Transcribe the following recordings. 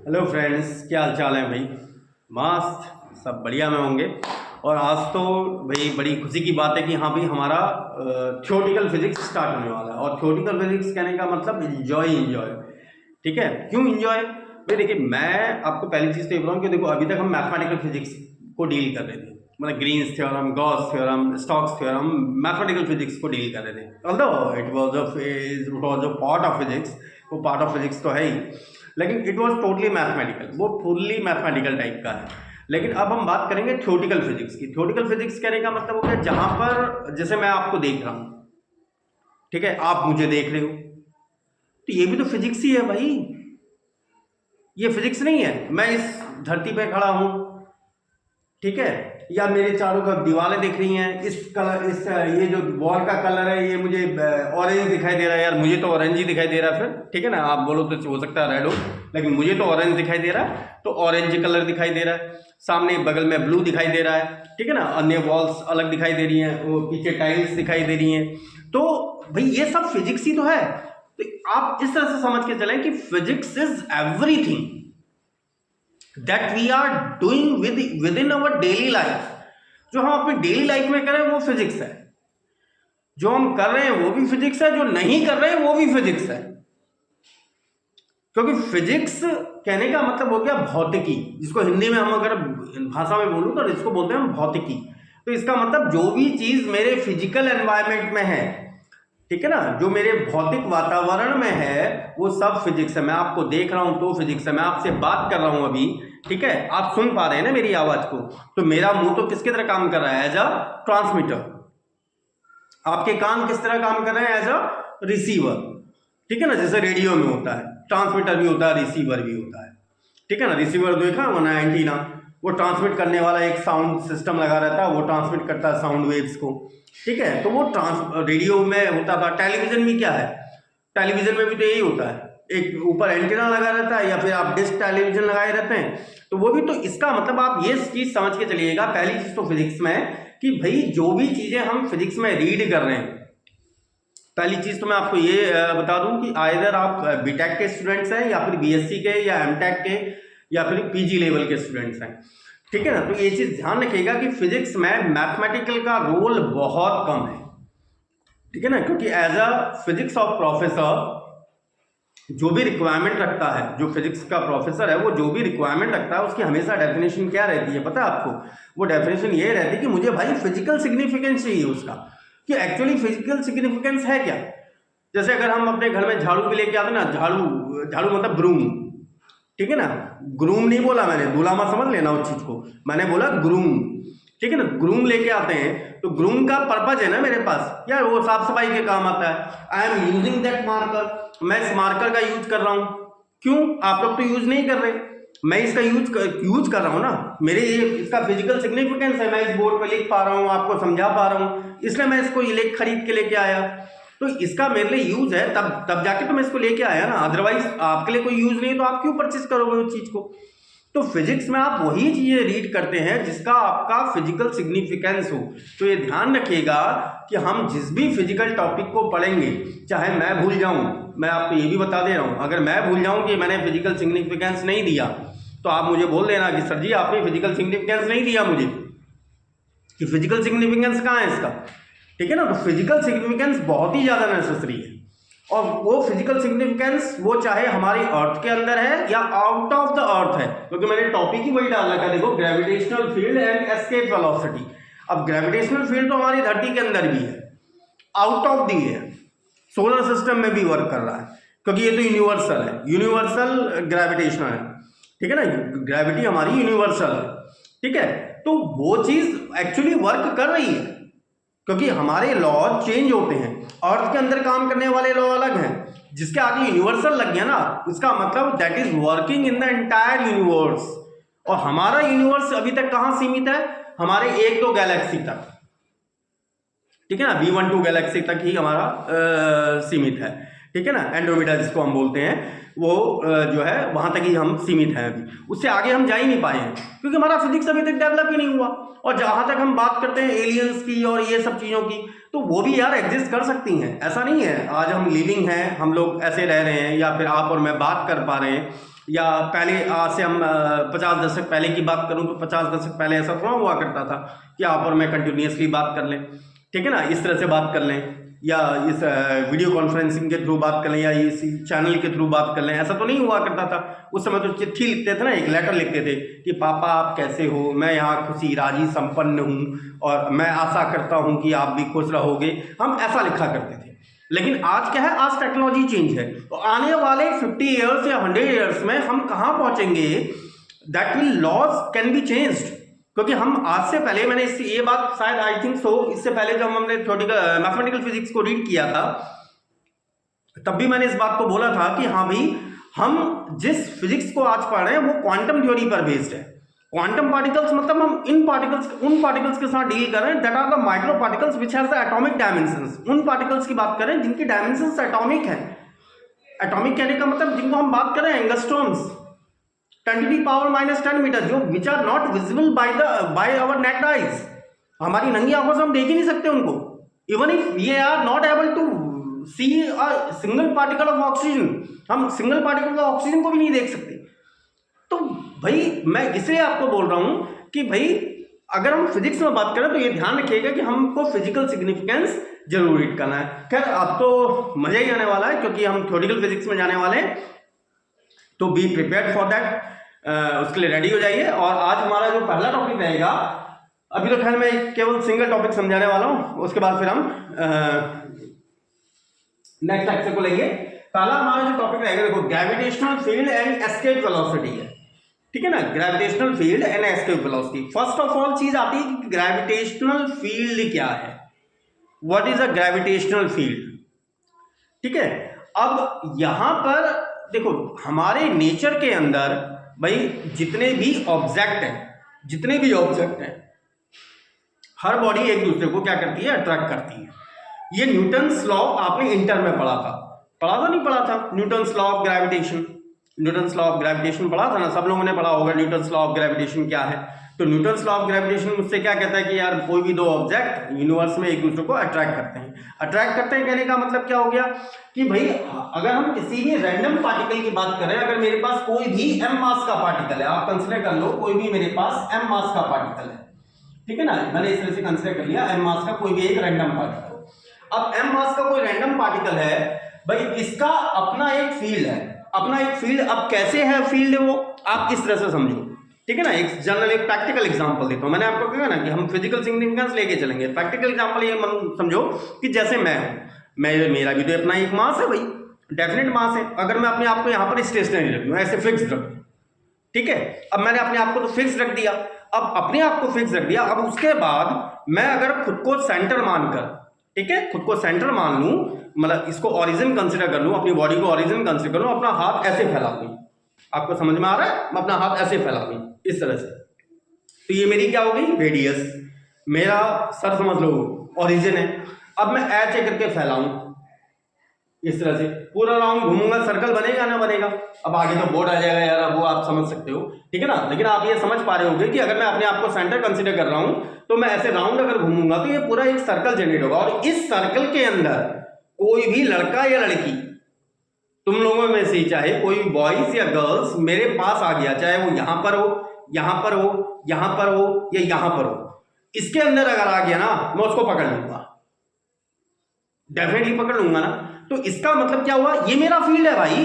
Hello friends, क्या हाल चाल है भाई। मस्त, सब बढ़िया में होंगे। और आज तो भाई बड़ी खुशी की बात है कि हाँ भाई हमारा थ्योरेटिकल फिजिक्स स्टार्ट होने वाला है। और थ्योरेटिकल फिजिक्स कहने का मतलब इन्जॉय इन्जॉय। ठीक है, क्यों इन्जॉय भाई? देखिए, मैं आपको पहली चीज़ तो ये बताऊँ कि देखो, अभी तक हम मैथमेटिकल फिजिक्स को डील कर रहे थे, मतलब Green's theorem, Gauss theorem, Stokes theorem, mathematical physics को डील कर रहे थे। Although it was a part of physics, वो पार्ट ऑफ फिजिक्स तो है ही, लेकिन इट वाज टोटली मैथमेटिकल, वो फुल्ली मैथमेटिकल टाइप का है। लेकिन अब हम बात करेंगे थ्योरेटिकल फिजिक्स की। थ्योरेटिकल फिजिक्स कहने का मतलब हो गया जहां पर जैसे मैं आपको देख रहा हूं, ठीक है, आप मुझे देख रहे हो, तो ये भी तो फिजिक्स ही है भाई। ये फिजिक्स नहीं है? मैं इस धरती पे खड़ा हूं, ठीक है, या मेरे चारों तरफ दीवारें दिख रही हैं, इस कलर, इस ये जो वॉल का कलर है ये मुझे ऑरेंज दिखाई दे रहा है। यार मुझे तो ऑरेंज ही दिखाई दे रहा है, फिर ठीक है ना, आप बोलो तो हो सकता है रेड हो, लेकिन मुझे तो ऑरेंज दिखाई दे रहा है, तो ऑरेंज कलर दिखाई दे रहा है। सामने बगल में ब्लू दिखाई दे रहा है, ठीक है ना, अन्य वॉल्स अलग दिखाई दे रही हैं, वो पीछे टाइल्स दिखाई दे रही हैं। तो भाई ये सब फिजिक्स ही तो है। तो आप इस तरह से समझ के चलें कि physics is everything that we are doing within our daily life. जो हम अपनी डेली लाइफ में करें वो फिजिक्स है, जो हम कर रहे हैं वो भी फिजिक्स है, जो नहीं कर रहे हैं वो भी फिजिक्स है। क्योंकि फिजिक्स कहने का मतलब हो गया भौतिकी, जिसको हिंदी में हम अगर भाषा में बोलूं तो इसको बोलते हैं भौतिकी। तो इसका मतलब जो भी चीज मेरे फिजिकल एनवायरमेंट में है, ठीक है ना, जो मेरे भौतिक वातावरण में है, वो सब फिजिक्स है। मैं आपको देख रहा हूं तो फिजिक्स है, मैं आपसे बात कर रहा हूं अभी, ठीक है, आप सुन पा रहे हैं ना मेरी आवाज को, तो मेरा मुंह तो किसकी तरह काम कर रहा है? As a transmitter. आपके कान किस तरह काम कर रहे हैं? As a receiver. ठीक है ना, जैसे रेडियो में होता है, ट्रांसमीटर भी होता है, रिसीवर भी होता है, ठीक है ना। रिसीवर देखा हो ना, एंटीना, वो ट्रांसमिट करने वाला एक साउंड सिस्टम लगा रहता है, वो ट्रांसमिट करता है साउंड वेव्स को, ठीक है। तो वो रेडियो में होता था। टेलीविजन भी क्या है? टेलीविजन में भी तो यही होता है, एक ऊपर एंटीना लगा रहता है, या फिर आप डिश टेलीविजन लगाए रहते हैं, तो वो भी तो। इसका मतलब आप ये चीज समझ के चलिएगा, पहली चीज तो फिजिक्स में, कि भाई जो भी चीजें हम फिजिक्स में रीड कर रहे हैं, पहली चीज तो मैं आपको ये बता दूं कि आइदर आप बीटेक के स्टूडेंट्स हैं, या फिर बीएससी के, या एमटेक के, या फिर पीजी लेवल के स्टूडेंट्स हैं, ठीक है ना। तो ये चीज ध्यान रखिएगा कि फिजिक्स में मैथमेटिकल का रोल बहुत कम है, ठीक है ना। क्योंकि as a physics of professor जो भी रिक्वायरमेंट रखता है, जो फिजिक्स का प्रोफेसर है, वो जो भी रिक्वायरमेंट रखता है, उसकी हमेशा डेफिनेशन क्या रहती है पता है आपको? वो डेफिनेशन ये रहती है कि मुझे भाई फिजिकल सिग्निफिकेंस चाहिए उसका, कि एक्चुअली फिजिकल सिग्निफिकेंस है क्या। जैसे अगर हम अपने घर में झाड़ू भी लेके आते ना, झाड़ू झाड़ू मतलब ग्रूम, ठीक है ना। ग्रूम नहीं बोला मैंने, दूल्हा मत समझ लेना उस चीज को, मैंने बोला ग्रूम, ठीक है ना। ग्रूम लेके आते हैं तो ग्रूम का पर्पज है ना मेरे पास, यार वो साफ सफाई के काम आता है। I am using that marker, मैं इस मार्कर का यूज कर रहा हूं। क्यों? आप लोग तो यूज नहीं कर रहे, मैं इसका यूज कर रहा हूं ना। मेरे ये इसका फिजिकल सिग्निफिकेंस है, मैं इस बोर्ड पे लिख पा रहा हूं, आपको समझा पा रहा हूं, इसलिए मैं इसको ये खरीद के लेके आया। तो इसका मेरे लिए यूज है, तब तब जाके तो मैं इसको लेके आया ना। अदरवाइज आपके लिए कोई यूज नहीं है तो आप क्यों परचेज करोगे उस चीज को? तो फिजिक्स में आप वही चीजें रीड करते हैं जिसका आपका फिजिकल सिग्निफिकेंस हो। तो ये ध्यान रखिएगा कि हम जिस भी फिजिकल टॉपिक को पढ़ेंगे, चाहे मैं भूल जाऊं, मैं आपको ये भी बता दे रहा हूं, अगर मैं भूल जाऊं कि मैंने फिजिकल सिग्निफिकेंस नहीं दिया, तो आप मुझे बोल देना कि सर जी आपने फिजिकल सिग्निफिकेंस नहीं दिया मुझे, कि फिजिकल सिग्निफिकेंस कहाँ है इसका, ठीक है ना। तो फिजिकल सिग्निफिकेंस बहुत ही ज्यादा नेसेसरी है। और वो फिजिकल सिग्निफिकेंस वो चाहे हमारी अर्थ के अंदर है या आउट ऑफ द अर्थ है, क्योंकि मैंने टॉपिक ही वही डाल रखा है, देखो, gravitational field and escape velocity. अब ग्रेविटेशनल फील्ड तो हमारी धरती के अंदर भी है, आउट ऑफ दी है, सोलर सिस्टम में भी वर्क कर रहा है, क्योंकि ये तो यूनिवर्सल है, यूनिवर्सल ग्रेविटेशनल है, ठीक है ना। ग्रेविटी हमारी यूनिवर्सल है, ठीक है। तो वो चीज एक्चुअली वर्क कर रही है, क्योंकि हमारे लॉ चेंज होते हैं। अर्थ के अंदर काम करने वाले लॉ अलग हैं, जिसके आगे यूनिवर्सल लग गया ना, उसका मतलब that is working in the entire universe. और हमारा यूनिवर्स अभी तक कहां सीमित है? हमारे एक दो गैलेक्सी तक, ठीक है ना, V12 गैलेक्सी तक ही हमारा सीमित है, ठीक है ना। एंड्रोमेडा जिसको हम बोलते हैं, वो जो है वहां तक ही हम सीमित हैं, अभी उससे आगे हम जा ही नहीं पाए हैं, क्योंकि हमारा फिजिक्स अभी तक डेवलप ही नहीं हुआ। और जहां तक हम बात करते हैं एलियंस की और ये सब चीजों की, तो वो भी यार एग्जिस्ट कर सकती हैं, ऐसा नहीं है। आज हम लिविंग हैं, हम लोग ऐसे रह रहे हैं, या फिर आप और मैं बात कर पा रहे हैं, या पहले आज से हम 50 दशक पहले की बात करूं तो 50 दशक पहले ऐसा थोड़ा हुआ करता था कि आप और मैं कंटिन्यूसली बात कर लें, ठीक है ना, इस तरह से बात कर लें, या इस वीडियो कॉन्फ्रेंसिंग के थ्रू बात कर लें, या इस चैनल के थ्रू बात कर लें। ऐसा तो नहीं हुआ करता था। उस समय तो चिट्ठी लिखते थे ना, एक लेटर लिखते थे कि पापा आप कैसे हो, मैं यहाँ खुशी राजी संपन्न हूँ और मैं आशा करता हूँ कि आप भी खुश रहोगे, हम ऐसा लिखा करते थे। लेकिन आज क्या है, आज टेक्नोलॉजी चेंज है, तो आने वाले 50 ईयर्स या 100 ईयर्स में हम कहाँ पहुँचेंगे, that will laws can be changed. क्योंकि हम आज से पहले, मैंने ये बात शायद आई थिंक सो, इससे पहले जब हमने थ्योरेटिकल मैथमेटिकल फिजिक्स को रीड किया था तब भी मैंने इस बात को बोला था कि हाँ भाई, हम जिस फिजिक्स को आज पढ़ रहे हैं वो क्वांटम थ्योरी पर बेस्ड है। क्वांटम पार्टिकल्स मतलब हम उन पार्टिकल्स के साथ डील कर रहे हैं that are the micro particles which has the atomic dimensions. उन पार्टिकल्स की बात करें जिनकी डायमेंशंस एटॉमिक है। एटॉमिक कहने का मतलब जिनको हम बात करें एंगस्ट्रॉम्स, 10⁻⁻10 मीटर, जो which are not visible by our naked eyes. हमारी नंगी आंखों से हम देख ही नहीं सकते उनको। Even if we are not able to see a single particle of oxygen, हम सिंगल पार्टिकल ऑफ ऑक्सीजन को भी नहीं देख सकते। तो भाई मैं इसलिए आपको बोल रहा हूं कि भाई अगर हम फिजिक्स में बात करें तो ये ध्यान रखिएगा कि हमको फिजिकल सिग्निफिकेंस जरूर रीड करना है। खैर अब तो मजा ही आने वाला है क्योंकि हम थ्योरेटिकल फिजिक्स में जाने वाले हैं, तो बी प्रिपेयर्ड फॉर दैट, उसके लिए रेडी हो जाइए। और आज हमारा जो पहला टॉपिक रहेगा, अभी तो खैर मैं केवल सिंगल टॉपिक समझाने वाला हूं, उसके बाद फिर हम नेक्स्ट लेक्चर को लेंगे। पहला हमारा जो टॉपिक रहेगा, देखो, gravitational field and escape velocity है, ठीक है ना, gravitational field and escape velocity. First of all चीज आती है कि ग्रेविटेशनल फील्ड क्या है, what is a gravitational field, ठीक है। अब यहां पर देखो, हमारे नेचर के अंदर भाई जितने भी ऑब्जेक्ट हैं, हर बॉडी एक दूसरे को क्या करती है, अट्रैक्ट करती है। ये न्यूटन्स लॉ आपने इंटर में पढ़ा था नहीं पढ़ा था, न्यूटन्स लॉ ऑफ ग्रेविटेशन पढ़ा था ना, सब लोगों ने पढ़ा होगा न्यूटन्स लॉ ऑफ ग्रेविटेशन क्या है। तो न्यूटन्स लॉ ऑफ ग्रेविटेशन मुझसे क्या कहता है कि यार कोई भी दो ऑब्जेक्ट यूनिवर्स में एक दूसरे को अट्रैक्ट करते हैं। कहने का मतलब क्या हो गया कि भाई अगर हम किसी भी रैंडम पार्टिकल की बात करें, अगर मेरे पास कोई भी m मास का पार्टिकल है, आप कंसीडर कर लो कोई भी मेरे पास m मास का पार्टिकल है, ठीक है ना, मैंने इस तरह से कंसीडर कर लिया m मास का कोई भी एक रैंडम पार्टिकल। अब m मास का कोई रैंडम पार्टिकल है भाई, इसका अपना एक फील्ड है, अब कैसे है फील्ड वो आप इस तरह से समझो, ठीक है ना। एक जनरल एक प्रैक्टिकल एग्जांपल देता हूं, मैंने आपको कहा ना कि हम फिजिकल सिग्निफिकेंस लेके चलेंगे। प्रैक्टिकल एग्जांपल ये समझो कि जैसे मेरा भी तो अपना एक मास है भाई, डेफिनेट मास है। अगर मैं अपने आप को यहां पर स्टेशनरी रख दूं, ऐसे फिक्स रख दूं, ठीक है, अब मैंने अपने आप को तो फिक्स रख दिया, अब उसके बाद मैं अगर खुद को सेंटर मानकर, ठीक है, खुद को सेंटर मान लूं, मतलब इसको ओरिजिन कंसीडर कर लूं, अपनी बॉडी को ओरिजिन कंसीडर कर लूं, अपना हाथ ऐसे फैला दूं, आपको समझ में आ रहा है, मैं अपना हाथ ऐसे फैला दूं इस तरह से, तो ये मेरी क्या हो गई, रेडियस, मेरा सर समझ लो ओरिजिन है। अब मैं ऐसे करके फैलाऊं इस तरह से, पूरा राउंड घूमूंगा, सर्कल बनेगा ना बनेगा। अब आगे तो बोर्ड आ जाएगा यार, वो आप समझ सकते हो, ठीक है ना, लेकिन आप ये समझ पा रहे होंगे कि अगर मैं अपने आप को सेंटर कंसीडर कर रहा हूं तो मैं ऐसे राउंड अगर घूमूंगा तो ये पूरा एक सर्कल जनरेट होगा, और इस सर्कल के अंदर कोई भी लड़का या लड़की, तुम लोगों में से चाहे कोई भी बॉयज या गर्ल्स मेरे पास आ गया, चाहे वो यहां पर हो, यहां पर हो, यहां पर हो या यहां पर हो, इसके अंदर अगर आ गया ना, मैं उसको पकड़ लूंगा, डेफिनेटली पकड़ लूंगा ना। तो इसका मतलब क्या हुआ, ये मेरा फील्ड है भाई,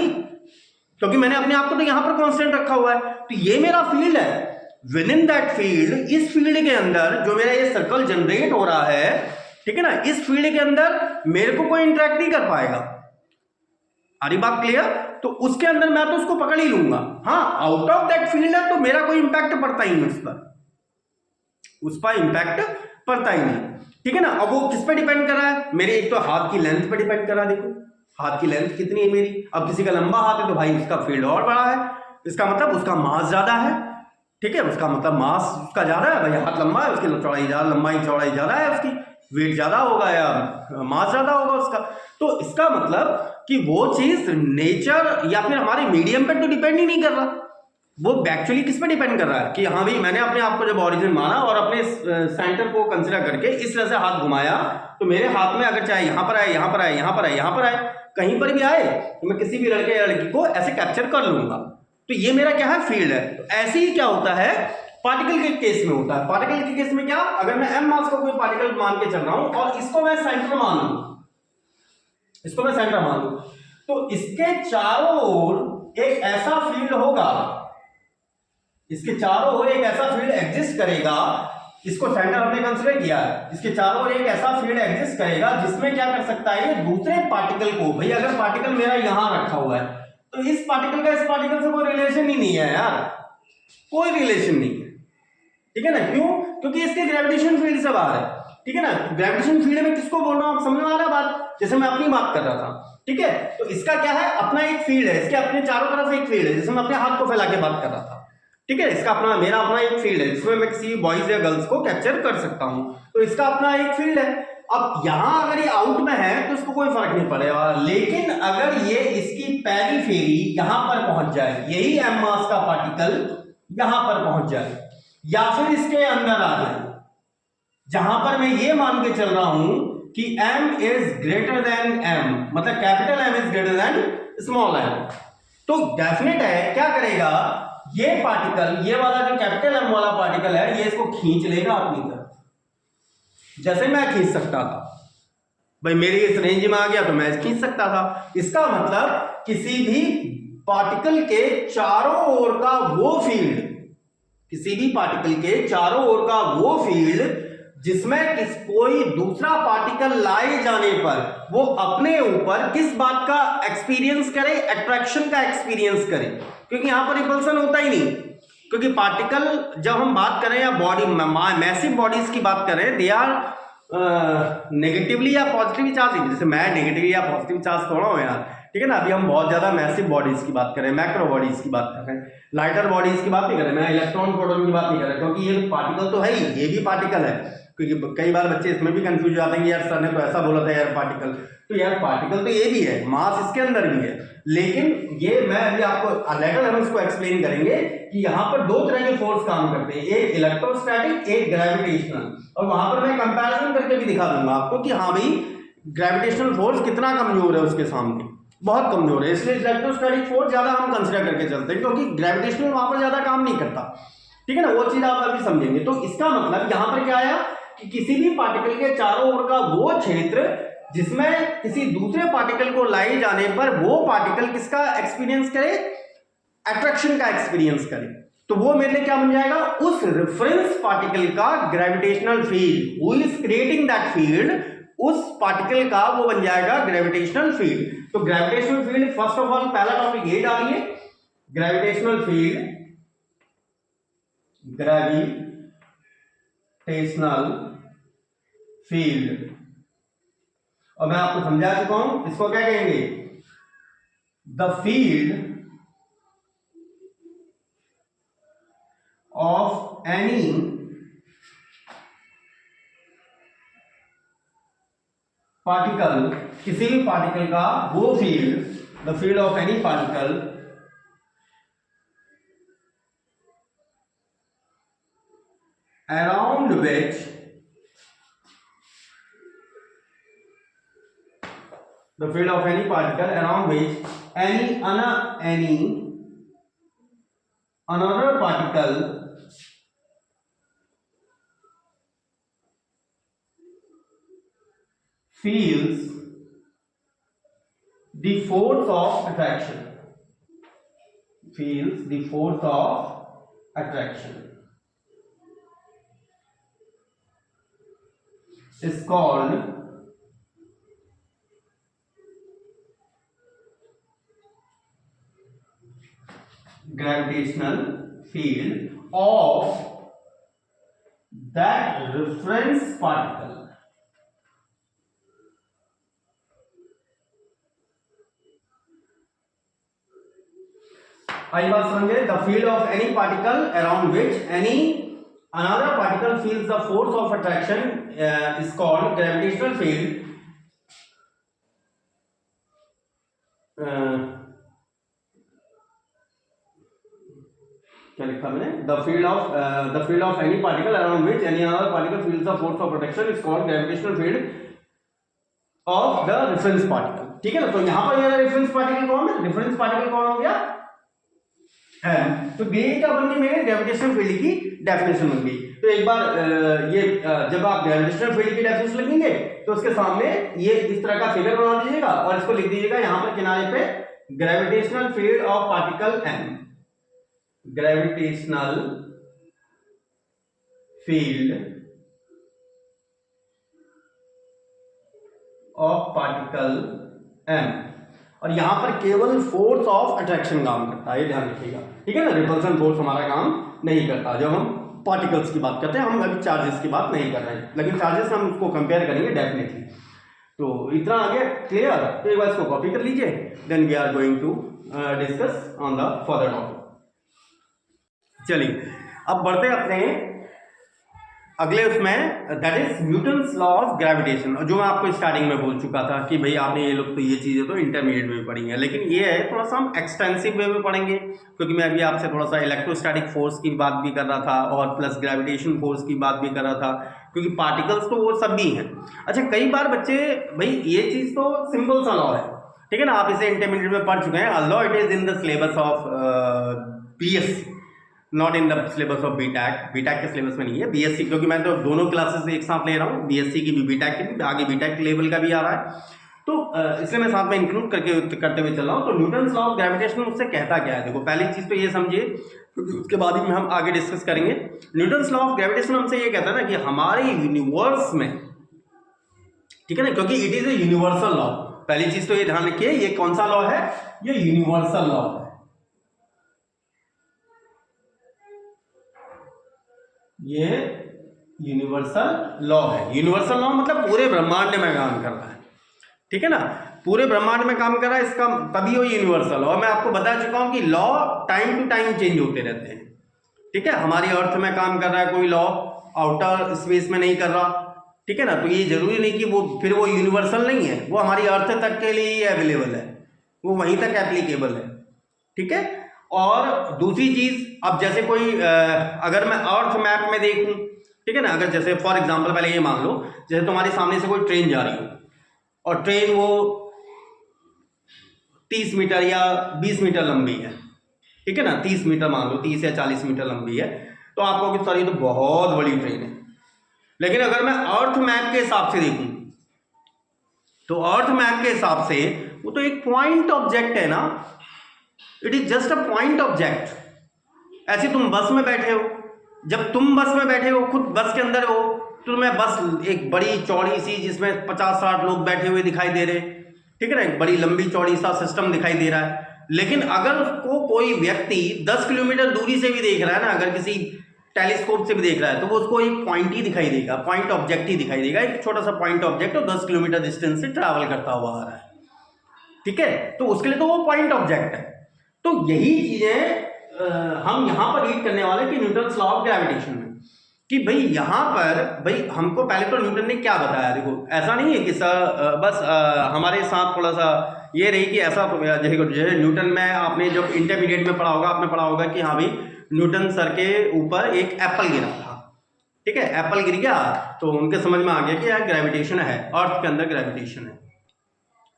क्योंकि मैंने अपने आप को तो यहां पर कांस्टेंट रखा हुआ है, तो ये मेरा फील्ड है। विद इन दैट फील्ड, इस फील्ड के अंदर जो मेरा ये सर्कल जनरेट हो रहा है, ठीक है ना, इस फील्ड के अंदर मेरे को कोई इंटरेक्ट नहीं कर पाएगा। आरी बात क्लियर? तो उसके अंदर मैं तो उसको पकड़ ही लूंगा। हाँ, आउट ऑफ दैट फील्ड है तो मेरा कोई इंपैक्ट पड़ता ही नहीं उस पर इंपैक्ट पड़ता ही नहीं, ठीक है ना। अब वो किस पे डिपेंड कर रहा है, मेरे एक तो हाथ की लेंथ पे डिपेंड कर रहा है। देखो हाथ की लेंथ कितनी है मेरी, अब किसी का लंबा हाथ है तो भाई उसका फील्ड और बड़ा है, इसका मतलब उसका मास ज्यादा है, ठीक है, उसका मतलब मास उसका ज्यादा है भाई, हाथ लंबा है, उसकी चौड़ाई ज्यादा, लंबाई चौड़ाई ज्यादा है, उसकी वेट ज्यादा होगा या मास ज्यादा होगा उसका। तो इसका मतलब कि वो चीज नेचर या फिर हमारे मीडियम पे तो डिपेंड ही नहीं कर रहा, वो एक्चुअली किस पे डिपेंड कर रहा है कि हाँ भाई मैंने अपने आप को जब ओरिजिन माना और अपने सेंटर को कंसीडर करके इस तरह से हाथ घुमाया, तो मेरे हाथ में अगर चाहे यहां पर आए, यहां पर आए, यहां पर आए, यहां पर आए, कहीं पर भी आए, तो मैं किसी भी लड़के या लड़की को ऐसे कैप्चर कर लूंगा। तो ये मेरा क्या है, फील्ड है। तो ऐसे ही क्या होता है पार्टिकल के केस में होता है। पार्टिकल के केस में क्या, अगर मैं m मास का कोई पार्टिकल मान के चल रहा हूं और इसको मैं सेंटर मान लूं, इसको मैं सेंटर मान लूं, तो इसके चारों ओर एक ऐसा फील्ड होगा, इसके चारों ओर एक ऐसा फील्ड एग्जिस्ट करेगा, इसको सेंटर हमने कंसीडर किया है, इसके चारों ओर एक ऐसा फील्ड एग्जिस्ट करेगा जिसमें क्या कर सकता है, ये दूसरे पार्टिकल को, भाई अगर पार्टिकल मेरा यहां रखा हुआ है तो इस पार्टिकल का इस पार्टिकल से कोई रिलेशन ही नहीं है यार, कोई रिलेशन नहीं है, ठीक है ना। क्यों, क्योंकि इसके ग्रेविटेशन फील्ड से बाहर है, ठीक है ना। ग्रेविटेशन फील्ड में किसको बोल रहा हूं, आप समझ में आ रहा है बात, जैसे मैं अपनी बात कर रहा था, ठीक है। तो इसका क्या है, अपना एक फील्ड है, इसके अपने चारों तरफ एक फील्ड है, जैसे मैं अपने हाथ को फैला के बात कर रहा था, ठीक है। इसका अपना, मेरा अपना एक फील्ड है जिसमें मैं किसी बॉयज या गर्ल्स को कैप्चर कर सकता हूं, तो इसका अपना एक फील्ड है। अब यहां अगर ये आउट में है तो इसको कोई फर्क नहीं पड़ेगा, लेकिन अगर ये इसकी पेरिफेरी यहां पर पहुंच जाए, यही m मास का पार्टिकल यहां पर पहुंच जाए या फिर इसके अंदर आ जाए, जहां पर मैं ये मान के चल रहा हूं कि m is greater than m, मतलब capital M is greater than small m, तो डेफिनेट है क्या करेगा ये पार्टिकल, ये वाला जो कैपिटल M वाला पार्टिकल है, ये इसको खींच लेगा अपनी तरफ, जैसे मैं खींच सकता था, भाई मेरी इस रेंज में आ गया तो मैं खींच सकता था। इसका मतलब किसी भी पार्टिकल के चारों ओर का वो फील्ड, किसी भी पार्टिकल के चारों ओर का वो फील्ड जिसमें कोई दूसरा पार्टिकल लाए जाने पर वो अपने ऊपर किस बात का एक्सपीरियंस करे, अट्रैक्शन का एक्सपीरियंस करे, क्योंकि यहां पर रिपल्सन होता ही नहीं, क्योंकि पार्टिकल जब हम बात करें या बॉडी मैसिव बॉडीज की बात करें, दे आर नेगेटिवली या पॉजिटिवली चार्ज, जैसे मैं नेगेटिवली या पॉजिटिव चार्ज थोड़ा हो यार, ठीक है ना। अभी हम बहुत ज्यादा मैसिव बॉडीज की बात करें, मैक्रो बॉडीज की बात कर रहे हैं, लाइटर बॉडीज की बात नहीं कर रहे, मैं इलेक्ट्रॉन प्रोटॉन की बात नहीं कर रहा, क्योंकि ये पार्टिकल तो है ही, ये भी पार्टिकल है, क्योंकि कई बार बच्चे इसमें भी कंफ्यूज हो जाते हैं कि यार सर ने तो ऐसा बोला था यार पार्टिकल, तो यार पार्टिकल तो ये भी है, मास इसके अंदर भी है, लेकिन ये मैं अभी आपको लेटर हम इसको एक्सप्लेन करेंगे कि यहाँ पर दो तरह के फोर्स काम करते हैं, एक इलेक्ट्रोस्टैटिक, एक ग्रेविटेशनल, और वहां पर मैं कंपैरिजन करके भी दिखा दूंगा आपको कि हाँ भाई ग्रेविटेशनल फोर्स कितना कमजोर है उसके सामने, बहुत कमजोर है, इसलिए इलेक्ट्रोस्टैटिक फोर्स ज्यादा हम कंसिडर करके चलते हैं, क्योंकि ग्रेविटेशनल वहां पर ज्यादा काम नहीं करता, ठीक है ना, वो चीज आप अभी समझेंगे। तो इसका मतलब यहाँ पर क्या आया कि किसी भी पार्टिकल के चारों ओर का वो क्षेत्र जिसमें किसी दूसरे पार्टिकल को लाए जाने पर वो पार्टिकल किसका एक्सपीरियंस करे, अट्रैक्शन का एक्सपीरियंस करे, तो वो मेरे लिए क्या बन जाएगा, उस रेफरेंस पार्टिकल का gravitational field, who is creating that field, उस पार्टिकल का वो बन जाएगा ग्रेविटेशनल फील्ड। तो gravitational field first of all पहला टॉपिक ये डालिए, ग्रेविटेशनल फील्ड, ग्रेविटेशनल फील्ड, और मैं आपको समझा चुका हूं इसको क्या कहेंगे, the field of any particle, किसी भी पार्टिकल का वो field, the field of any particle around which the field of any particle around which any another particle feels the force of attraction, feels the force of attraction is called gravitational field of that reference particle. आई बात समझे, the field of any particle around which any another particle feels the force of attraction is called gravitational field. क्या लिखा मैंने, the field of any particle around which any other particle feels the force of attraction is called gravitational field of the reference particle, ठीक है ना। तो यहां पर ये रेफरेंस पार्टिकल कौन है, रेफरेंस पार्टिकल कौन हो गया, तो बी क्या बन गई मेरे ग्रेविटेशनल फील्ड की डेफिनेशन बन गई। तो एक बार ये जब आप ग्रेविटेशनल फील्ड की डेफिनेशन लिखेंगे तो उसके सामने ये इस तरह का फिगर बना दीजिएगा और इसको लिख दीजिएगा यहां पर किनारे पे gravitational field of particle M, gravitational field of particle M, और यहां पर केवल फोर्स ऑफ अट्रैक्शन काम करता है, ये ध्यान रखिएगा, ठीक है ना। रिपल्सन फोर्स हमारा काम नहीं करता जब हम पार्टिकल्स की बात करते हैं। हम अभी चार्जेस की बात नहीं कर रहे हैं, लेकिन चार्जेस हम उसको कंपेयर करेंगे डेफिनेटली। तो इतना आ गया क्लियर। तो एक बार इसको कॉपी कर लीजिए, then we are going to discuss on the further topic. चलिए अब बढ़ते अपने अगले उसमें, that is Newton's law of gravitation, जो मैं आपको स्टार्टिंग में बोल चुका था कि भाई आपने ये लोग तो ये चीज़ें तो इंटरमीडिएट में पढ़ी हैं, लेकिन ये है थोड़ा सा हम एक्सटेंसिव वे में पढ़ेंगे, क्योंकि मैं अभी आपसे थोड़ा सा इलेक्ट्रोस्टैटिक फोर्स की बात भी कर रहा था और प्लस ग्रेविटेशन फोर्स की बात भी कर रहा था, क्योंकि पार्टिकल्स तो वो सब भी हैं। अच्छा, कई बार बच्चे, भाई ये चीज़ तो सिंपल सा लॉ है, ठीक है ना, आप इसे इंटरमीडिएट में पढ़ चुके हैं। Law it is in the syllabus of BSc, not in the syllabus of BTech. BTech के सिलेबस में नहीं है, BSc, क्योंकि मैं तो दोनों क्लासेस एक साथ ले रहा हूँ, BSc की भी बीटेक की भी, आगे बीटेक लेवल का भी आ रहा है, तो इसलिए मैं साथ में इंक्लूड करते हुए चल रहा हूँ। तो न्यूटन्स लॉ ऑफ ग्रेविटेशन उससे कहता क्या है, देखो पहली चीज़ तो ये समझिए, क्योंकि उसके बाद ही में हम आगे डिस्कस करेंगे। न्यूटन्स लॉ ऑफ ग्रेविटेशन हमसे ये कहता है ना कि हमारे यूनिवर्स में, ठीक है ना, क्योंकि it is a universal law. पहली चीज तो ये ध्यान रखिए, ये कौन सा लॉ है, ये यूनिवर्सल लॉ है। ये यूनिवर्सल लॉ है। यूनिवर्सल लॉ मतलब पूरे ब्रह्मांड में काम कर रहा है, ठीक है ना, पूरे ब्रह्मांड में काम कर रहा है, इसका तभी वो यूनिवर्सल लॉ। मैं आपको बता चुका हूं कि law time to time change होते रहते हैं, ठीक है। हमारी अर्थ में काम कर रहा है कोई लॉ, आउटर स्पेस में नहीं कर रहा, ठीक है ना, तो ये जरूरी नहीं कि वो फिर वो यूनिवर्सल नहीं है, वो हमारी अर्थ तक के लिए ही अवेलेबल है, वो वहीं तक एप्लीकेबल है, ठीक है। और दूसरी चीज, अब जैसे कोई अगर मैं अर्थ मैप में देखूं, ठीक है ना, अगर जैसे फॉर एग्जांपल पहले ये मान लो, जैसे तुम्हारे सामने से कोई ट्रेन जा रही हो और ट्रेन वो 30 मीटर या 20 मीटर लंबी है, ठीक है ना, 30 मीटर मान लो, 30 या 40 मीटर लंबी है, तो आप कहोगे सर ये तो बहुत बड़ी ट्रेन है। लेकिन अगर मैं अर्थ मैप के हिसाब से देखूं, तो अर्थ मैप के हिसाब से वो तो एक पॉइंट ऑब्जेक्ट है ना, it is just a point object. ऐसे तुम बस में बैठे हो, जब तुम बस में बैठे हो, खुद बस के अंदर हो, तो तुम्हें बस एक बड़ी चौड़ी सी जिसमें 50-60 लोग बैठे हुए दिखाई दे रहे, ठीक है ना, एक बड़ी लंबी चौड़ी सा सिस्टम दिखाई दे रहा है। लेकिन अगर उसको कोई व्यक्ति 10 किलोमीटर दूरी से भी देख रहा है ना, अगर किसी टेलीस्कोप से भी देख रहा है, तो वो उसको एक पॉइंट ही दिखाई देगा, पॉइंट ऑब्जेक्ट ही दिखाई देगा, एक छोटा सा पॉइंट ऑब्जेक्ट और 10 किलोमीटर डिस्टेंस से ट्रैवल करता हुआ आ रहा है, ठीक है, तो उसके लिए तो वो पॉइंट ऑब्जेक्ट है। तो यही चीजें हम यहां पर रीड करने वाले कि न्यूटन्स लॉ ऑफ ग्रेविटेशन में, कि भाई यहां पर भाई हमको पहले तो न्यूटन ने क्या बताया, देखो ऐसा नहीं है कि सर बस हमारे साथ थोड़ा सा ये रही कि ऐसा जैसे न्यूटन में आपने जब इंटरमीडिएट में पढ़ा होगा, आपने पढ़ा होगा कि हाँ भाई न्यूटन सर के ऊपर एक एप्पल गिरा था, ठीक है, एप्पल गिर गया तो उनके समझ में आ गया कि यार ग्रेविटेशन है, अर्थ के अंदर ग्रेविटेशन है।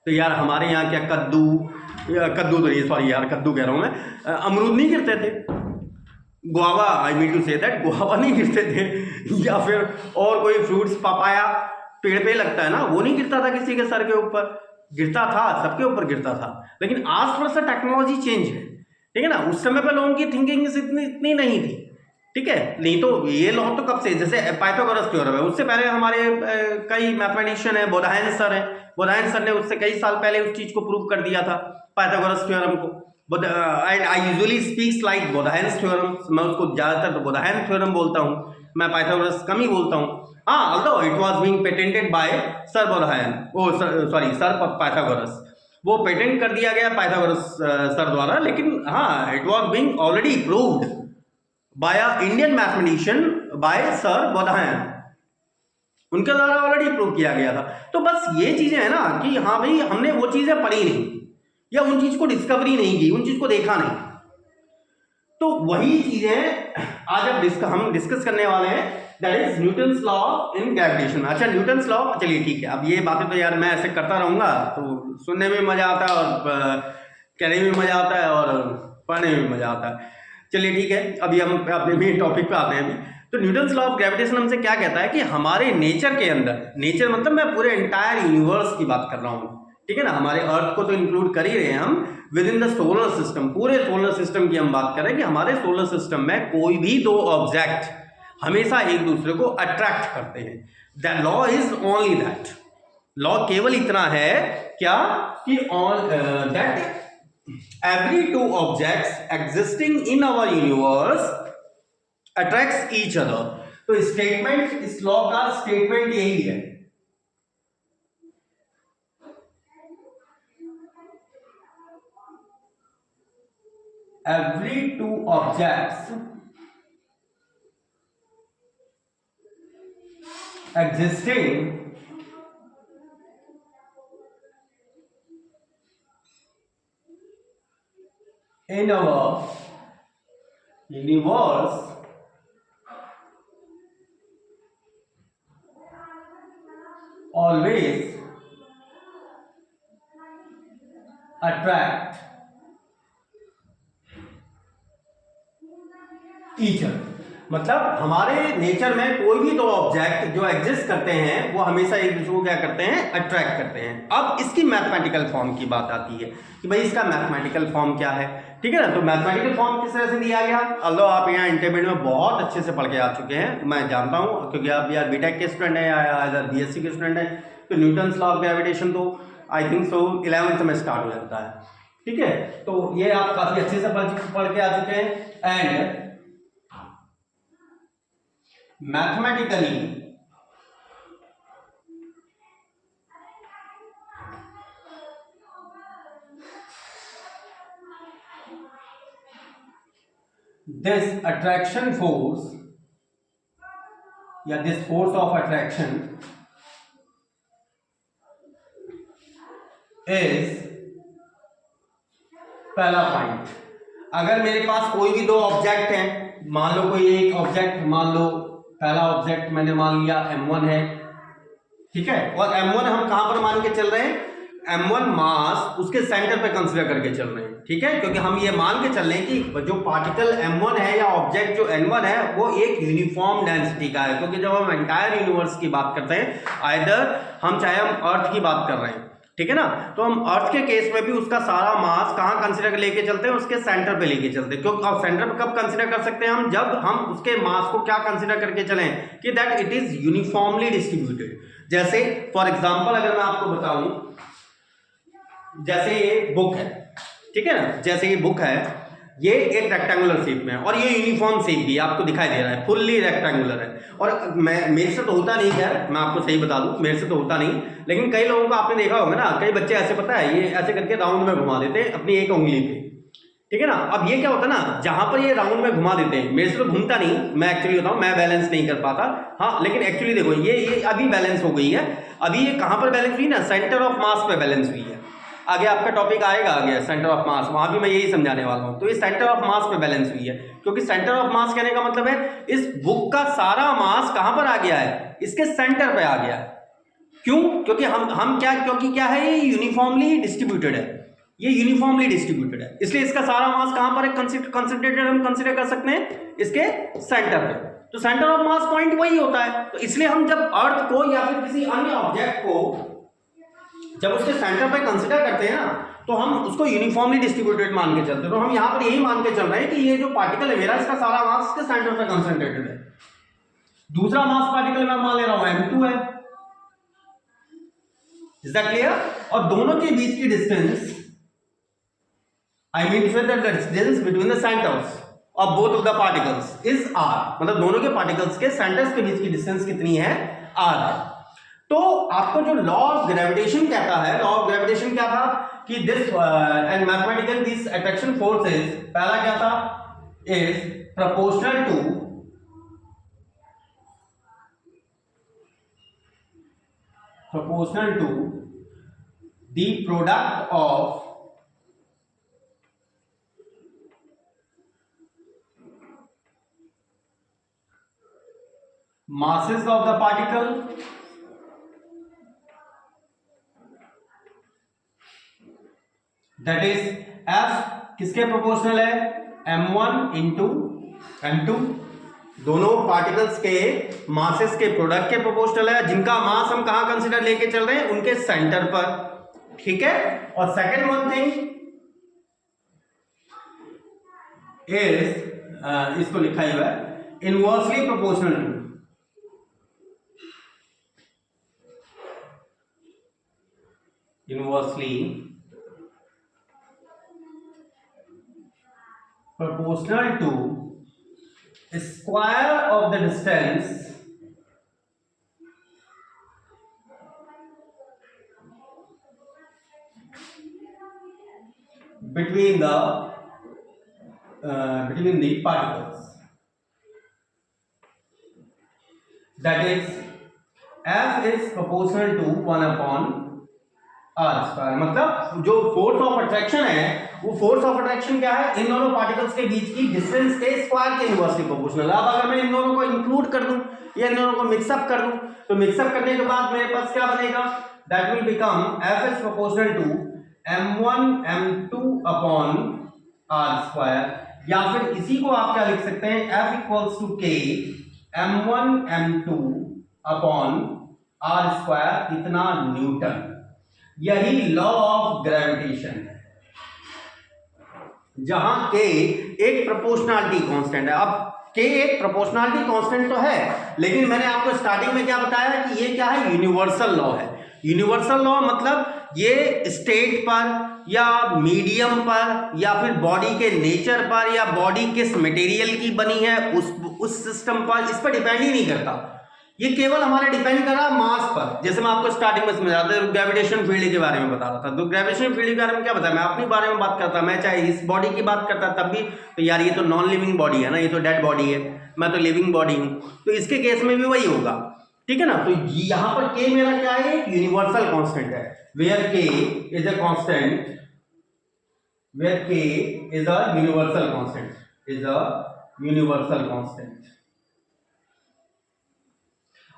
तो यार हमारे यहाँ क्या कद्दू तो ये सॉरी यार कद्दू कह रहा हूँ मैं, अमरूद नहीं गिरते थे, guava, I mean to say that, guava नहीं गिरते थे, या फिर और कोई फ्रूट्स, पपाया पेड़ पे लगता है ना, वो नहीं गिरता था किसी के सर के ऊपर, गिरता था, सबके ऊपर गिरता था। लेकिन आज थोड़ा सा टेक्नोलॉजी चेंज है, ठीक है ना, उस समय पर लोगों की थिंकिंग इतनी नहीं थी, ठीक है। नहीं तो ये लॉ तो कब से, जैसे पाइथागोरस थ्योरम है, उससे पहले हमारे कई मैथमेटिशियन है, बोधायन सर है, बोधायन सर ने उससे कई साल पहले उस चीज को प्रूव कर दिया था, पाइथागोरस थ्योरम को। And I usually speaks like Baudhayana theorem, मैं उसको ज्यादातर तो बोधायन थ्योरम बोलता हूँ, मैं पाइथागोरस कम ही बोलता हूँ। हाँ, although it was being patented by sir Baudhayana, oh sorry sir Pythagoras, वो पेटेंट कर दिया गया पाइथागोरस सर द्वारा, लेकिन हाँ it was being already proved by a Indian mathematician by sir Baudhayana, उनके द्वारा ऑलरेडी प्रूव किया गया था। तो बस ये चीजें है ना कि हाँ भाई हमने वो चीजें पढ़ी नहीं, या उन चीज को डिस्कवरी नहीं की, उन चीज को देखा नहीं, तो वही चीजें आज अब हम डिस्कस करने वाले हैं, that is Newton's law in gravitation. अच्छा, न्यूटन्स लॉ, चलिए ठीक है, अब ये बातें तो यार मैं ऐसे करता रहूंगा तो सुनने में मजा आता है और कहने में मजा आता है और पढ़ने में मजा आता है। चलिए ठीक है, अभी हम अपने मेन टॉपिक पे आते हैं। अभी तो न्यूटन्स लॉ ऑफ ग्रेविटेशन हमसे क्या कहता है कि हमारे नेचर के अंदर, नेचर मतलब मैं पूरे एंटायर यूनिवर्स की बात कर रहा हूँ, ठीक है ना, हमारे अर्थ को तो इंक्लूड कर ही रहे हैं हम, with in the solar system, पूरे सोलर सिस्टम की हम बात कर रहे हैं कि हमारे सोलर सिस्टम में कोई भी दो ऑब्जेक्ट हमेशा एक दूसरे को अट्रैक्ट करते हैं। That law is only that, law केवल इतना है क्या कि on that every two objects existing in our universe attracts each other। तो स्टेटमेंट, इस लॉ का स्टेटमेंट यही है, every two objects existing in our universe always attract each other। मतलब हमारे नेचर में कोई भी दो ऑब्जेक्ट जो एग्जिस्ट करते हैं वो हमेशा एक दूसरे को क्या करते हैं, अट्रैक्ट करते हैं। अब इसकी मैथमेटिकल फॉर्म की बात आती है कि भाई इसका मैथमेटिकल फॉर्म क्या है, ठीक है ना। तो मैथमेटिकल फॉर्म किस तरह से दिया गया, अल्लाह आप यहाँ इंटरमीडिएट में बहुत अच्छे से पढ़ के आ चुके हैं, मैं जानता हूँ, क्योंकि आप यार बीटेक के स्टूडेंट हैं या बीएससी के स्टूडेंट हैं, तो न्यूटन्स लॉ ऑफ ग्रेविटेशन तो आई थिंक सो 11th में स्टार्ट हो जाता है, ठीक है। तो ये आप काफी अच्छे से पढ़ के आ चुके हैं। And mathematically this attraction force या this force of attraction is, पहला पॉइंट, अगर मेरे पास कोई भी दो ऑब्जेक्ट हैं, मान लो कोई एक ऑब्जेक्ट, मान लो पहला ऑब्जेक्ट मैंने मान लिया m1 है, ठीक है, और m1 हम कहां पर मान के चल रहे हैं, m1 मास उसके सेंटर पे कंसीडर करके चल रहे हैं, ठीक है, क्योंकि हम ये मान के चल रहे हैं कि जो पार्टिकल m1 है या ऑब्जेक्ट जो n1 है वो एक यूनिफॉर्म डेंसिटी का है। क्योंकि जब हम एंटायर यूनिवर्स की बात करते हैं, आइदर हम चाहे हम अर्थ की बात कर रहे हैं, ठीक है ना, तो हम अर्थ के केस में भी उसका सारा मास कहां कंसीडर लेके चलते हैं, उसके सेंटर पे लेके चलते हैं। क्योंकि अब सेंटर पे कब कंसीडर कर सकते हैं हम, जब हम उसके मास को क्या कंसीडर करके चलें कि that it is uniformly distributed. जैसे फॉर एग्जांपल अगर मैं आपको बताऊं, जैसे ये बुक है, ठीक है ना, जैसे ये बुक है, ये एक रेक्टेंगुलर शेप में है और ये यूनिफॉर्म शेप भी आपको दिखाई दे रहा है, फुल्ली रेक्टेंगुलर है। और मेरे से तो होता नहीं है, मैं आपको सही बता दूं, मेरे से तो होता नहीं, लेकिन कई लोगों को आपने देखा होगा ना, कई बच्चे ऐसे, पता है, ये ऐसे करके राउंड में घुमा देते हैं अपनी एक उंगली पे, ठीक है ना। अब ये क्या होता है ना, जहां पर ये राउंड में घुमा देते हैं, मेरे से तो घूमता नहीं, मैं एक्चुअली बताऊं, मैं बैलेंस नहीं कर पाता, हाँ, लेकिन एक्चुअली देखो ये अभी बैलेंस हो गई है, अभी ये कहां पर बैलेंस हुई ना, सेंटर ऑफ मास पे बैलेंस हुई है। आगे आपका टॉपिक आएगा, आगे सेंटर ऑफ मास, वहां भी मैं यही समझाने वाला हूं। तो ये सेंटर ऑफ मास पे बैलेंस हुई है, क्योंकि सेंटर ऑफ मास कहने का मतलब है इस बुक का सारा मास कहां पर आ गया है, इसके सेंटर पे आ गया है। क्यों, क्योंकि हम क्या, क्योंकि क्या है, ये यूनिफॉर्मली डिस्ट्रीब्यूटेड है, ये यूनिफॉर्मली डिस्ट्रीब्यूटेड है, इसलिए इसका सारा मास कहां पर है, कंसंट्रेटेड हम कंसीडर कर सकते हैं इसके सेंटर पे। तो सेंटर ऑफ मास पॉइंट वही होता है। तो इसलिए हम जब अर्थ को या फिर किसी अन्य ऑब्जेक्ट को जब उसके सेंटर पे कंसीडर करते हैं ना, तो हम उसको यूनिफॉर्मली डिस्ट्रीब्यूटेड मान के चलते हैं। तो हम यहां पर यही मान के चल रहे हैं कि ये जो पार्टिकल है मेरा, इसका सारा मास इसके सेंटर पे कंसंट्रेटेड है। दूसरा मास पार्टिकल मैं मान ले रहा हूं m2 है, इज दैट क्लियर। और दोनों के बीच की distance, I mean the distance between the centres of both of the particles is r, मतलब दोनों के पार्टिकल्स के सेंटर्स के बीच की डिस्टेंस कितनी है, r है। तो आपको जो लॉ ऑफ ग्रेविटेशन कहता है, लॉ ऑफ ग्रेविटेशन क्या था कि this and mathematical this attraction force is, पहला क्या था, is proportional to the product of masses of the particle that is F किसके प्रोपोर्शनल है? m1 इंटू m2, दोनों पार्टिकल्स के मासेस के प्रोडक्ट के प्रोपोर्शनल है, जिनका मास हम कहां कंसीडर लेके चल रहे हैं? उनके सेंटर पर, ठीक है। और सेकेंड वन थिंग इज, इसको लिखा ही हुआ है, inversely proportional to, inversely proportional to square of the distance between the particles, that is F is proportional to 1 upon r square। मतलब जो फोर्स ऑफ अट्रैक्शन है वो फोर्स ऑफ अट्रैक्शन क्या है? इन दोनों पार्टिकल्स के बीच की डिस्टेंस के स्क्वायर के इनवर्सली प्रोपोर्शनल। अब अगर मैं इन दोनों को इंक्लूड कर दूं या इन दोनों को मिक्सअप कर दूं तो मिक्सअप करने के बाद मेरे पास क्या बनेगा? That will become F is proportional to m1 m2 upon r square, या फिर इसी को आप क्या लिख सकते हैं? F equals to k m1 m2 upon r square, इतना न्यूटन। यही लॉ ऑफ ग्रेविटेशन है, जहां k एक प्रोपोर्शनलिटी कांस्टेंट है। अब k एक प्रोपोर्शनलिटी कांस्टेंट तो है, लेकिन मैंने आपको स्टार्टिंग में क्या बताया कि ये क्या है? यूनिवर्सल लॉ है। यूनिवर्सल लॉ मतलब ये स्टेट पर या मीडियम पर या फिर बॉडी के नेचर पर या बॉडी किस मटेरियल की बनी है उस सिस्टम पर, इस पर डिपेंड ही नहीं करता। ये केवल हमारे डिपेंड कर रहा है मास पर। जैसे मैं आपको स्टार्टिंग में समझा रहा था, ग्रेविटेशन फील्ड के बारे में बता रहा था, तो ग्रेविटेशन फील्ड के बारे में क्या बताया? मैं अपनी बारे में बात करता, मैं चाहे इस बॉडी की बात करता तब भी तो यार ये तो नॉन लिविंग बॉडी है ना, ये तो डेड बॉडी है, मैं तो लिविंग बॉडी हूं, तो इसके केस में भी वही होगा, ठीक है ना। तो यहां पर k मेरा क्या है? यूनिवर्सल कांस्टेंट है, where k is a constant, where k is a universal constant, is a universal constant.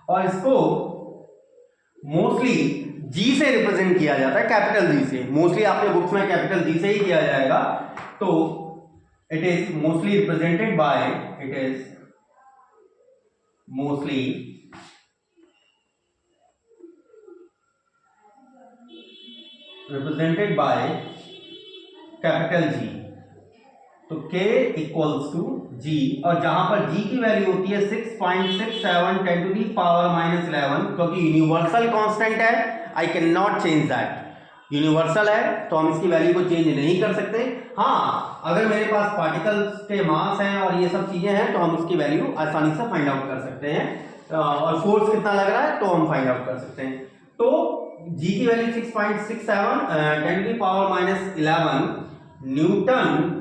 और इसको मोस्टली G से रिप्रेजेंट किया जाता है, कैपिटल G से। मोस्टली आपके बुक्स में कैपिटल G से ही किया जाएगा। तो it is mostly represented by, it is mostly represented by capital G। तो K इक्वल्स टू G, और जहां पर G की वैल्यू होती है 6.67 10 टू दी पावर -11, क्योंकि यूनिवर्सल कांस्टेंट है, I can not change that. Universal है तो हम इसकी वैल्यू को चेंज नहीं कर सकते। हाँ, अगर मेरे पास पार्टिकल्स के मास हैं और ये सब चीजें हैं तो हम उसकी वैल्यू आसानी से फाइंड आउट कर सकते हैं, और फोर्स कितना लग रहा है तो हम फाइंड आउट कर सकते हैं। तो G की value 6.67 10 to the power -11 newton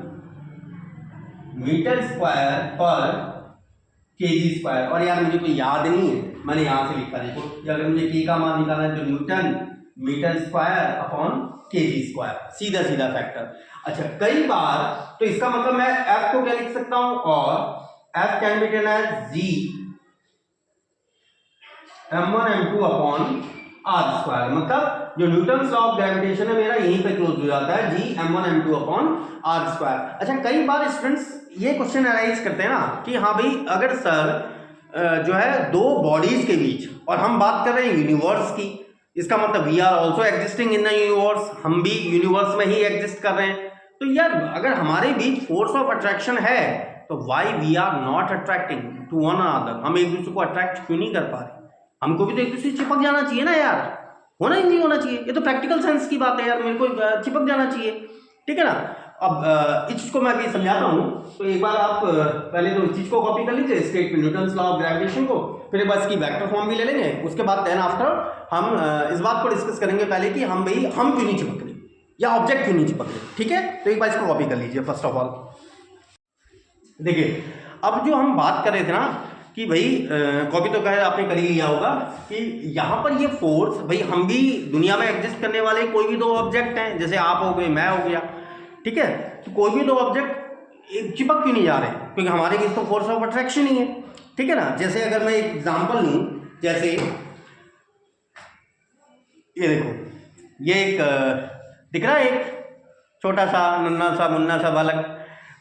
metre square पर केजी स्क्वायर। और यार मुझे कोई याद नहीं है, मैंने यहां से लिखा, देखो अगर मुझे के का मान निकालना है तो newton metre square upon KG square, सीधा सीधा फैक्टर। अच्छा, कई बार तो इसका मतलब मैं F को क्या लिख सकता हूं? और F can be written as G m1 m2 upon r square. मतलब जो न्यूटन लॉ ऑफ ग्रेविटेशन है मेरा यहीं पे क्लोज हो जाता है, G m1 m2 upon r square. अच्छा, कई बार स्टूडेंट्स ये क्वेश्चन अराइज करते हैं ना कि हाँ भाई, अगर सर जो है दो बॉडीज के बीच, और हम बात कर रहे हैं यूनिवर्स की, इसका मतलब we are also existing in the universe, हम भी यूनिवर्स में ही एग्जिस्ट कर रहे हैं। तो यार अगर हमारे बीच फोर्स ऑफ अट्रैक्शन है तो why we are not attracting to one another? हम एक दूसरे को अट्रैक्ट क्यों नहीं कर पा रहे? हमको भी तो एक दूसरे से चिपक जाना चाहिए ना यार, होना ही नहीं होना चाहिए? ये तो प्रैक्टिकल सेंस की बात है यार, मेरे को चिपक जाना चाहिए, ठीक है ना। अब इस चीज को मैं अभी समझाता हूं, तो एक बार आप पहले तो इस चीज को कॉपी कर लीजिए, स्टेट में न्यूटन्स लॉ ऑफ ग्रेविटेशन को, फिर एक बार इसकी वेक्टर फॉर्म भी ले लेंगे। उसके बाद देन आफ्टर हम इस बात को डिस्कस करेंगे पहले कि हम भाई हम क्यों नहीं चिपक रहे या ऑब्जेक्ट क्यों नहीं चिपक रहे, ठीक है। तो एक बार इसको कॉपी कर लीजिए। फर्स्ट ऑफ ऑल देखिए, अब जो हम बात कर रहे थे ना कि भाई कॉपी तो कहे आपने कर ही लिया होगा कि यहाँ पर ये फोर्स, भाई हम भी दुनिया में एग्जिस्ट करने वाले कोई भी दो ऑब्जेक्ट हैं, जैसे आप हो गए, मैं हो गया, ठीक है। तो कोई भी दो ऑब्जेक्ट चिपक क्यों नहीं जा रहे? क्योंकि हमारे बीच तो फोर्स ऑफ अट्रैक्शन ही है, ठीक है ना। जैसे अगर मैं एक एग्जांपल लूं, जैसे ये देखो, ये एक दिख रहा है एक छोटा सा नन्ना सा मुन्ना सा बालक।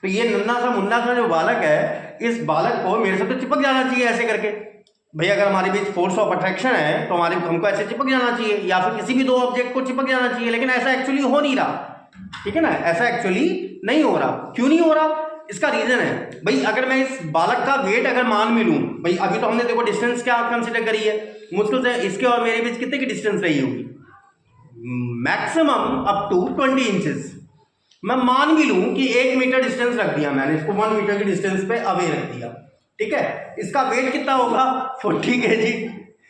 तो ये नन्ना सा मुन्ना सा जो बालक है, इस बालक को मेरे से तो चिपक जाना चाहिए ऐसे करके। भाई अगर हमारे बीच फोर्स ऑफ अट्रैक्शन है तो हमको ऐसे चिपक जाना चाहिए, या फिर किसी भी दो ऑब्जेक्ट को चिपक जाना चाहिए, लेकिन ऐसा एक्चुअली हो नहीं रहा। ठीक है ना, ऐसा एक्चुअली नहीं हो रहा। क्यों नहीं हो रहा? इसका रीजन है भाई, अगर मैं इस बालक का वेट अगर मान भी लूं, भाई अभी तो हमने देखो डिस्टेंस क्या कंसिडर करी है, मुश्किल से इसके और मेरे बीच कितने की डिस्टेंस रही होगी, मैक्सिमम अप टू 20 इंचेस। मैं मान भी लूं कि 1 मीटर डिस्टेंस रख दिया मैंने, इसको 1 मीटर की डिस्टेंस पे अवे रख दिया। ठीक है, इसका वेट कितना होगा? 40 kg।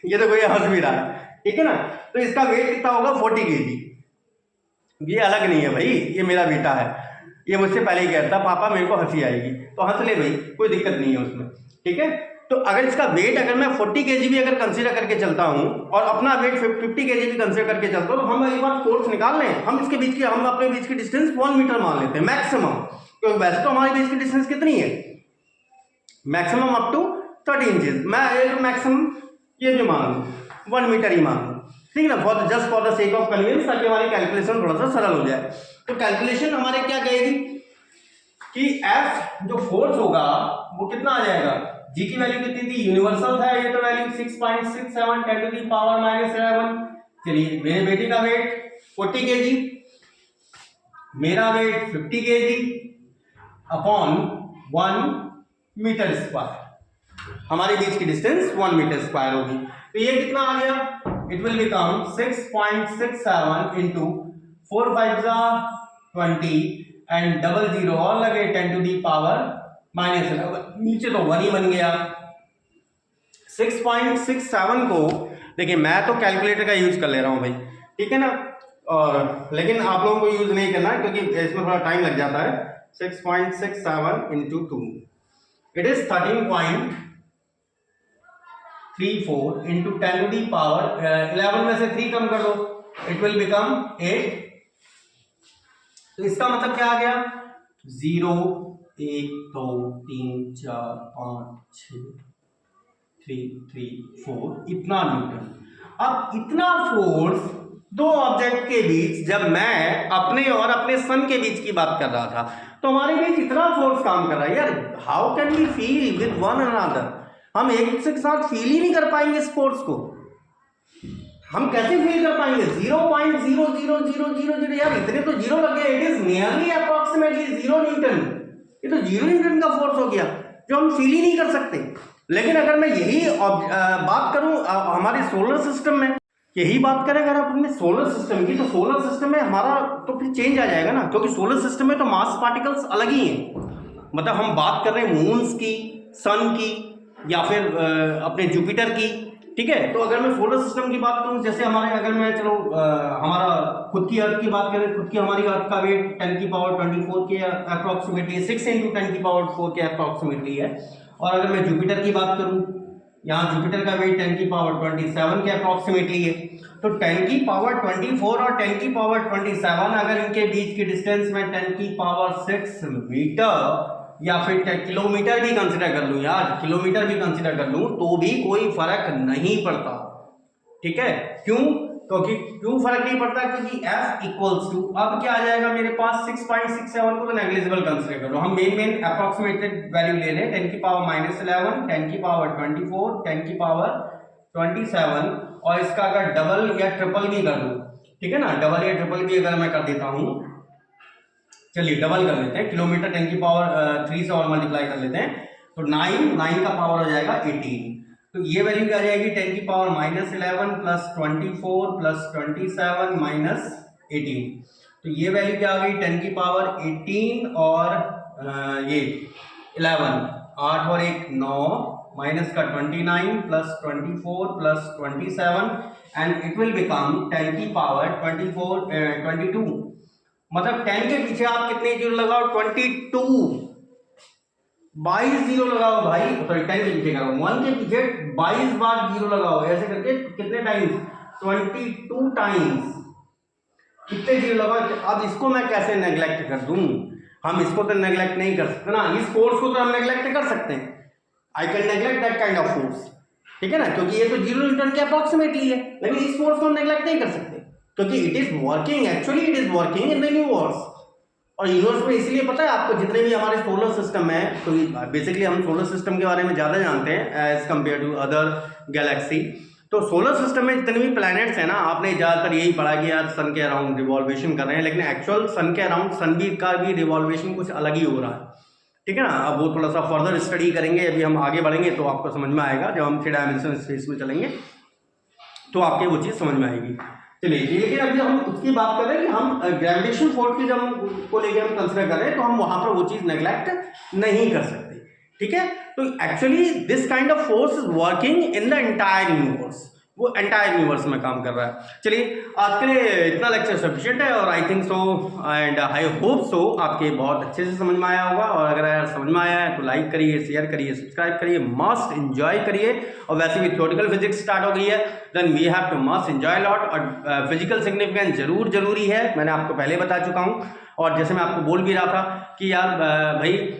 ये तो कोई हंस भी रहा है, ठीक है ना। तो इसका वेट कितना होगा? 40 kg। ये अलग नहीं है भाई, ये मेरा बेटा है, ये मुझसे पहले ही कहता पापा मेरे को हंसी आएगी, तो हंस ले भाई, कोई दिक्कत नहीं है उसमें। ठीक है, तो अगर इसका वेट अगर मैं 40 kg भी अगर कंसीडर करके चलता हूं और अपना वेट 50 kg भी कंसीडर करके चलता हूं, तो हम एक बार फोर्स निकाल लें। हम इसके बीच की, हम अपने बीच की डिस्टेंस 1 मीटर मान लेते हैं मैक्सिमम, क्योंकि वैसे तो हमारे बीच की डिस्टेंस कितनी है? Maximum up to 30 inches. मैं मैक्सिमम ये भी मान लूँ 1 मीटर ही मान लूँ, ठीक है ना, just for the sake of convenience, ताकि हमारी कैलकुलेशन थोड़ा सा सरल हो जाए। तो कैलकुलेशन हमारे क्या कहेगी कि F जो फोर्स होगा वो कितना आ जाएगा? G की वैल्यू कितनी थी? यूनिवर्सल था ये तो वैल्यू 6.67 10 to the power -11। चलिए, मेरे बेटे का वेट 40 kg, मेरा weight 50 kg upon 1 metre square, हमारे बीच की डिस्टेंस 1 मीटर स्क्वायर होगी। तो ये कितना आ गया? It will become 6.67 into 4 5 20 and double zero और लगे 10 to the power -11। नीचे तो 1 ही बन गया। 6.67 को देखिए, मैं तो कैलकुलेटर का यूज कर ले रहा हूं भाई, ठीक है ना, और लेकिन आप लोगों को यूज नहीं करना है क्योंकि इसमें थोड़ा टाइम लग जाता है। 6.67 into 2 it is 13.34 into 10 to the power 11 में से 3 कम कर दो, इट विल बिकम 8। तो इसका मतलब क्या आ गया? 0 1 2 3 4 5 6 3 3 4 इतना न्यूटन। अब इतना फोर्स दो ऑब्जेक्ट के बीच, जब मैं अपने और अपने सन के बीच की बात कर रहा था, तो हमारे बीच इतना फोर्स काम कर रहा है यार। How can we feel with one another? हम एक दूसरे के साथ फील ही नहीं कर पाएंगे इस फोर्स को। हम कैसे फील कर पाएंगे? 0.00000 यार, इतने तो जीरो लगे। It is nearly approximately 0 Newton. ये तो 0 न्यूटन का फोर्स हो गया जो हम फील ही नहीं कर सकते। लेकिन अगर मैं यही बात करूं हमारे सोलर सिस्टम में, यही बात करें अगर आप अपने सोलर सिस्टम की, तो सोलर सिस्टम में हमारा तो फिर चेंज आ जाएगा ना, क्योंकि सोलर सिस्टम में तो मास पार्टिकल्स अलग ही हैं। मतलब हम बात कर रहे हैं मून्स की, सन की, या फिर अपने जुपिटर की, ठीक है। तो अगर मैं सोलर सिस्टम की बात करूं, जैसे हमारे, अगर मैं चलो हमारा खुद की अर्थ की बात करें, खुद की हमारी अर्थ का वेट 10 की पावर 24 के अप्रोक्सीमेटली 6 इंटू 10 की पावर 4 के अप्रोक्सीमेटली है। और अगर मैं जुपिटर की बात करूं, यहाँ जुपिटर का वेट 10 की पावर 27 के अप्रोक्सीमेटली है। तो 10 की पावर 24 और 10 की पावर 27, अगर इनके बीच की डिस्टेंस में 10 की पावर 6 मीटर या फिर किलोमीटर भी कंसिडर कर लूं, यार किलोमीटर भी कंसिडर कर लूं, तो भी कोई फर्क नहीं पड़ता, ठीक है। क्यों? क्योंकि क्यों फर्क नहीं पड़ता? क्योंकि F इक्वल्स टू, अब क्या आ जाएगा मेरे पास 6.67 को तो नेग्लिजिबल कंसिडर कर लो। हम मेन अप्रोक्सीमेटेड वैल्यू ले लें, 10 की पावर -11, 10 की पावर 24, 10 की पावर 27, और इसका अगर डबल या ट्रिपल भी कर दूं, ठीक है ना, डबल या ट्रिपल भी अगर मैं कर देता हूं, चलिए डबल कर लेते हैं, किलोमीटर 10 की पावर 3 से और मल्टीप्लाई कर लेते हैं, तो 9 का पावर हो जाएगा 18। तो ये वैल्यू क्या आ जाएगी? 10 की पावर -11 प्लस 24 प्लस 27 माइनस 18। तो ये वैल्यू क्या आ गई? 10 की पावर 18 और ये 11, 8 और 1 9, माइनस का 29 plus 24 plus 27, and it will become 10 की पावर 22। मतलब 10 के पीछे आप कितने जीरो लगाओ? 22 जीरो लगाओ भाई, सॉरी 10 के पीछे करो, 1 के पीछे 22 बार जीरो लगाओ, ऐसे करके कितने टाइम्स? 22 टाइम्स, कितने जीरो लगाओ। अब इसको मैं कैसे नेग्लेक्ट कर दूं? हम इसको तो नेग्लेक्ट नहीं कर सकते ना, इस फोर्स को तो हम नेग्लेक्ट कर सकते हैं। I can neglect that kind of force, ठीक है ना, क्योंकि ये तो 0 न्यूटन के अप्रोक्सीमेटली है। लेकिन इस फोर्स को हम नेग्लेक्ट नहीं कर सकते, क्योंकि it is working, actually it is working in the universe, और यूनिवर्स में इसलिए पता है आपको, जितने भी हमारे सोलर सिस्टम है, तो बेसिकली हम सोलर सिस्टम के बारे में ज़्यादा जानते हैं as compare to other galaxy. तो सोलर सिस्टम में जितने भी प्लैनेट्स हैं ना, आपने ज़्यादातर यही पढ़ा कि यार सन के अराउंड रिवॉल्वेशन कर रहे हैं, लेकिन एक्चुअल सन के अराउंड सन भी का भी रिवॉल्वेशन कुछ अलग ही हो रहा है, ठीक है ना। अब वो थोड़ा सा फर्दर स्टडी करेंगे, अभी हम आगे बढ़ेंगे तो आपको समझ में आएगा, जब हम 3 डायमेंशनल स्पेस में चलेंगे तो आपके वो चीज़ समझ में आएगी। चलिए, लेकिन अभी हम उसकी बात कर रहे हैं कि हम ग्रेविटेशन फोर्स की जब को लेकर हम कंसिडर कर रहे हैं, तो हम वहां पर वो चीज़ नेग्लेक्ट नहीं कर सकते, ठीक है। तो actually this kind of force is working in the entire universe, वो एंटायर यूनिवर्स में काम कर रहा है। चलिए, आज के लिए इतना लेक्चर सफिशिएंट है, और I think so and I hope so आपके बहुत अच्छे से समझ में आया होगा। और अगर यार समझ में आया है तो लाइक करिए, शेयर करिए, सब्सक्राइब करिए, मस्ट एंजॉय करिए। और वैसे भी थ्योरेटिकल फिजिक्स स्टार्ट हो गई है, then we have to must enjoy lot. और फिजिकल सिग्निफिकेंस जरूरी है, मैंने आपको पहले बता चुका हूँ। और जैसे मैं आपको बोल भी रहा था कि यार भाई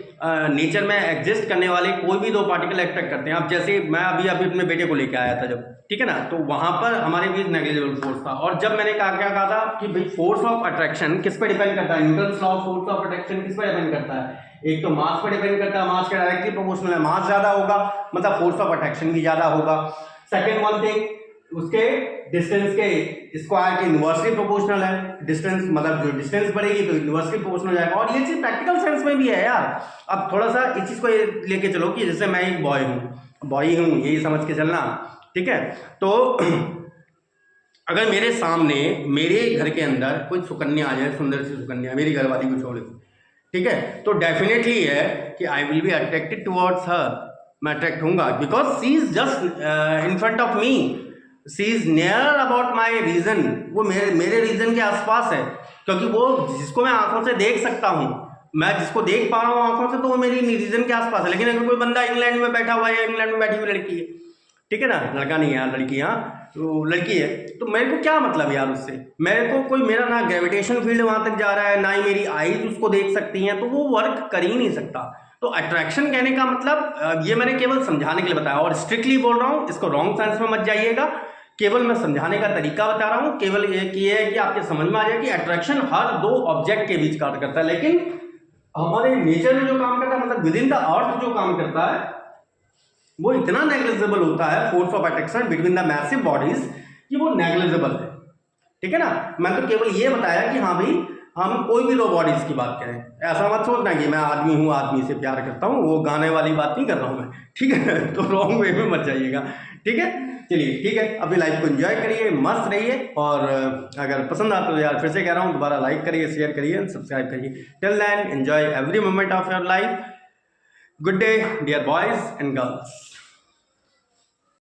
नेचर में एग्जिस्ट करने वाले कोई भी 2 पार्टिकल अट्रैक्ट करते हैं। अब जैसे मैं अभी अपने बेटे को लेके आया था जब, ठीक है ना, तो वहां पर हमारे बीच नेग्लिजिबल फोर्स था। और जब मैंने क्या कहा था कि भाई फोर्स ऑफ अट्रैक्शन किस पे डिपेंड करता है, Newton's law of force of attraction किस पे डिपेंड करता है, एक तो मास पे डिपेंड करता है, मास के डायरेक्टली प्रोपोर्शनल है, मास ज्यादा होगा मतलब फोर्स ऑफ अट्रैक्शन भी ज्यादा होगा। सेकेंड वन थिंग, उसके डिस्टेंस के स्क्वायर के इनवर्सली प्रोपोर्शनल है, डिस्टेंस मतलब जो डिस्टेंस बढ़ेगी तो इनवर्सली प्रोपोर्शनल जाएगा। और ये चीज प्रैक्टिकल सेंस में भी है यार। अब थोड़ा सा इस चीज को लेके चलो कि जैसे मैं एक बॉय हूँ यही समझ के चलना, ठीक है। तो अगर मेरे सामने मेरे घर के अंदर कोई सुकन्या आ जाए, सुंदर सी सुकन्या, मेरी घरवाली को छोड़, ठीक है, तो डेफिनेटली है कि I will be attracted towards her, मैं अट्रैक्ट होऊंगा, because she is just in front of me, she is near about my region, वो मेरे रीजन के आसपास है, क्योंकि वो जिसको मैं आंखों से देख सकता हूँ, मैं जिसको देख पा रहा हूँ आंखों से, तो वो मेरी रीजन के आसपास है। लेकिन अगर कोई बंदा इंग्लैंड में बैठा हुआ है, इंग्लैंड में बैठी हुई लड़की है, ठीक है ना, लड़का नहीं है यार, लड़की, हाँ तो लड़की है, तो मेरे को क्या मतलब यार उससे, मेरे को कोई, मेरा ना ग्रेविटेशन फील्ड वहां तक जा रहा है, ना ही मेरी आईज उसको देख सकती हैं, तो वो वर्क कर ही नहीं सकता। तो अट्रैक्शन कहने का मतलब ये मैंने केवल समझाने के लिए बताया, और स्ट्रिक्टली बोल रहा हूँ, इसको रॉन्ग सेंस में मत जाइएगा, केवल मैं समझाने का तरीका बता रहा हूँ। केवल ये है कि आपके समझ में आ जाए कि अट्रैक्शन हर 2 ऑब्जेक्ट के बीच कार्य करता है, लेकिन हमारे नेचर में जो काम करता है, मतलब विद इन द अर्थ जो काम करता है, वो इतना नेग्लिजिबल होता है, force of attraction between the massive bodies, कि वो नेग्लिजिबल है, ठीक है ना। मैं तो केवल ये बताया कि हाँ भाई, हम कोई भी 2 बॉडीज की बात करें, ऐसा मत सोचना कि मैं आदमी हूँ, आदमी से प्यार करता हूँ, वो गाने वाली बात नहीं कर रहा हूँ मैं, ठीक है। तो रॉन्ग वे में मत जाइएगा, ठीक है। चलिए ठीक है, अपनी लाइफ को एंजॉय करिए, मस्त रहिए, और अगर पसंद आता तो यार फिर से कह रहा हूँ, दोबारा लाइक करिए, शेयर करिए, सब्सक्राइब करिए। Till then enjoy every moment of your life. Good day dear boys and girls.